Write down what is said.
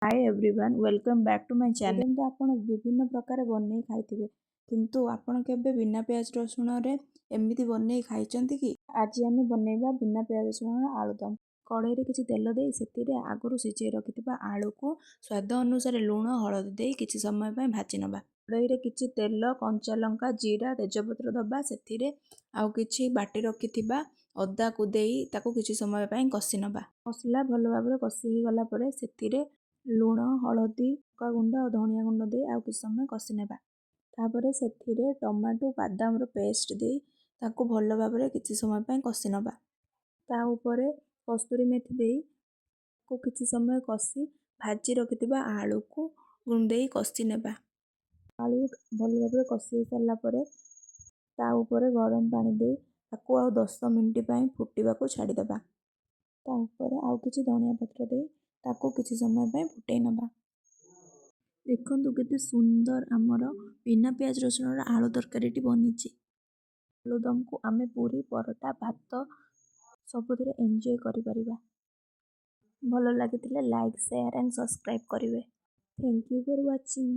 Hi everyone welcome back to my channel. तो आपण विभिन्न प्रकार बनै खाइथिबे किंतु आपण केबे बिना प्याज रसुण रे एमिति बनै खाइचंती कि? आज आमे बनेबा बिना प्याज रसुण आलूदम। कड़ाई रे किछि तेल देई सेतिरे आगुरु सिझे रखिथिबा आलू को स्वाद अनुसार लूण हळदी देई किछि समय पय भाजी नबा। कड़ाई रे किछि तेल कंचा लंका जीरा तेजपत्र दबा सेतिरे आउ किछि बाटी रखिथिबा अदा को देई ताको किछि समय पय कसी नबा। मसला भलो भाबरे कसी ही गला परे सेतिरे लूण हळदी लंका गुंड और धनिया गुंड दे आउ किछि समय कसी नेबा। तापरे सेथिरे टमाटो बादाम रो पेस्ट दे ताको भलो भाबरे किछि समय पय कसी नबा। ता ऊपरे कस्तूरी मेथी दे को किछि समय कसी भाजी रखिथिबा आलू को गुंडेई कसी नेबा। आलू भलो भाबरे कसी सरला परे ता ऊपरे गरम पानी दे ताको आउ 10 मिनिट पय फुटिबा को छाडी देबा। ता ऊपरे आउ किछि धनिया पत्र दे ताको किछि समय पय फुटै नबा। देखंतु केते सुंदर आमर बिना प्याज रसुण आलू तरकारीटी बनिछि। आलूदम को आमे पूरी परोटा भात सबुथिरे एंजॉय करि परिबा। भलो लागिथिले लाइक शेयर एंड सब्सक्राइब करिवे। Thank you for watching.